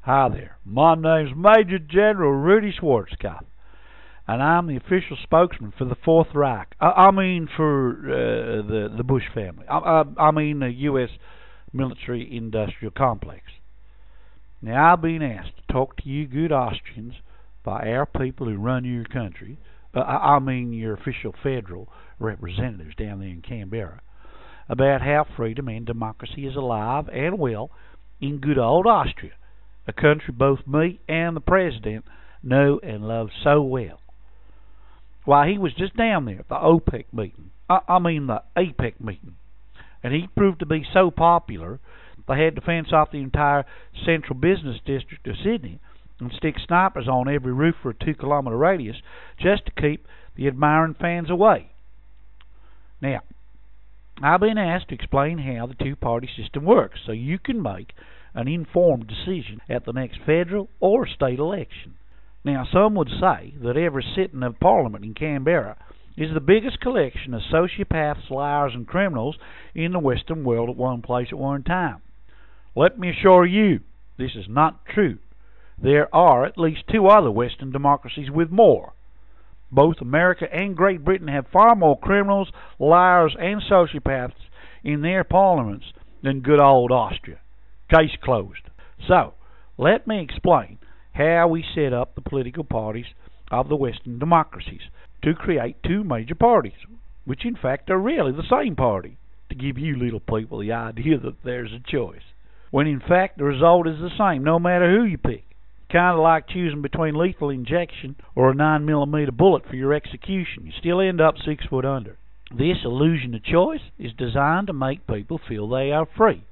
Hi there. My name's Major General Rudy Schwarzkopf, and I'm the official spokesman for the Fourth Reich. For the Bush family. I mean the U.S. military-industrial complex. Now, I've been asked to talk to you good Austrians by our people who run your country. Your official federal representatives down there in Canberra, about how freedom and democracy is alive and well in good old Austria, a country both me and the President know and love so well. Why, he was just down there at the OPEC meeting, the APEC meeting, and he proved to be so popular they had to fence off the entire central business district of Sydney and stick snipers on every roof for a 2-kilometre radius just to keep the admiring fans away. Now, I've been asked to explain how the two-party system works so you can make an informed decision at the next federal or state election. Now, some would say that every sitting of Parliament in Canberra is the biggest collection of sociopaths, liars, and criminals in the Western world at one place at one time. Let me assure you, this is not true. There are at least 2 other Western democracies with more. Both America and Great Britain have far more criminals, liars, and sociopaths in their parliaments than good old Austria. Case closed. So, let me explain how we set up the political parties of the Western democracies to create 2 major parties, which in fact are really the same party, to give you little people the idea that there's a choice, when in fact the result is the same no matter who you pick. Kind of like choosing between lethal injection or a 9mm bullet for your execution. You still end up 6 foot under. This illusion of choice is designed to make people feel they are free,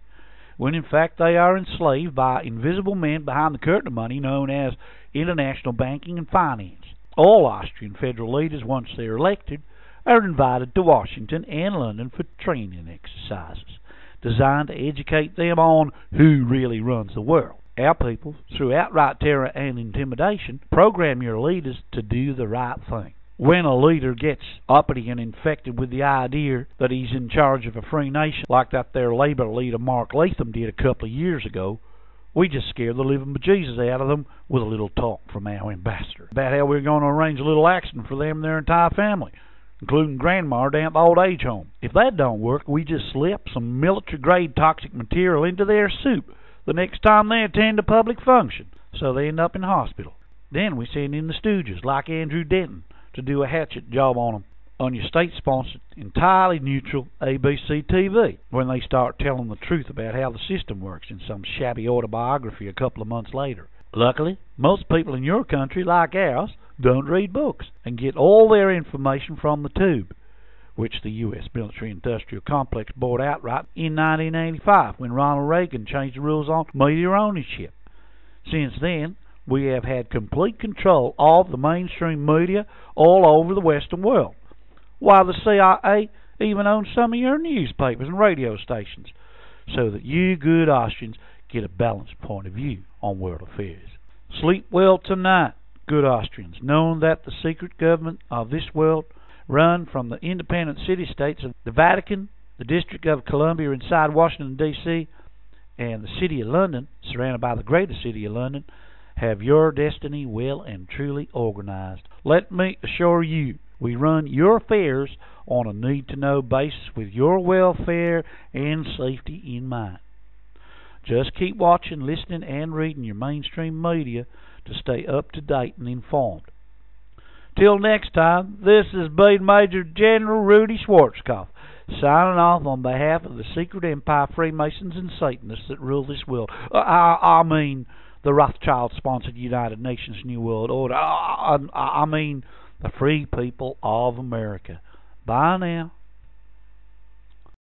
when in fact they are enslaved by invisible men behind the curtain of money known as international banking and finance. All Austrian federal leaders, once they're elected, are invited to Washington and London for training exercises designed to educate them on who really runs the world. Our people, through outright terror and intimidation, program your leaders to do the right thing. When a leader gets uppity and infected with the idea that he's in charge of a free nation, like that there Labour leader Mark Latham did a couple of years ago, we just scare the living bejesus out of them with a little talk from our ambassador about how we're going to arrange a little accident for them and their entire family, including Grandma down at the old age home. If that don't work, we just slip some military-grade toxic material into their soup the next time they attend a public function, so they end up in hospital. Then we send in the stooges, like Andrew Denton, to do a hatchet job on them on your state-sponsored, entirely neutral ABC TV, when they start telling the truth about how the system works in some shabby autobiography a couple of months later. Luckily, most people in your country, like ours, don't read books and get all their information from the tube, which the U.S. military-industrial complex bought outright in 1985 when Ronald Reagan changed the rules on media ownership. Since then, we have had complete control of the mainstream media all over the Western world, while the CIA even owns some of your newspapers and radio stations, so that you good Austrians get a balanced point of view on world affairs. Sleep well tonight, good Austrians, knowing that the secret government of this world, run from the independent city-states of the Vatican, the District of Columbia inside Washington, D.C., and the City of London, surrounded by the greater City of London, have your destiny well and truly organized. Let me assure you, we run your affairs on a need-to-know basis with your welfare and safety in mind. Just keep watching, listening, and reading your mainstream media to stay up-to-date and informed. Till next time, this has been Major General Rudy Schwarzkopf, signing off on behalf of the secret empire Freemasons and Satanists that rule this world. The Rothschild-sponsored United Nations New World Order. The free people of America. Bye now.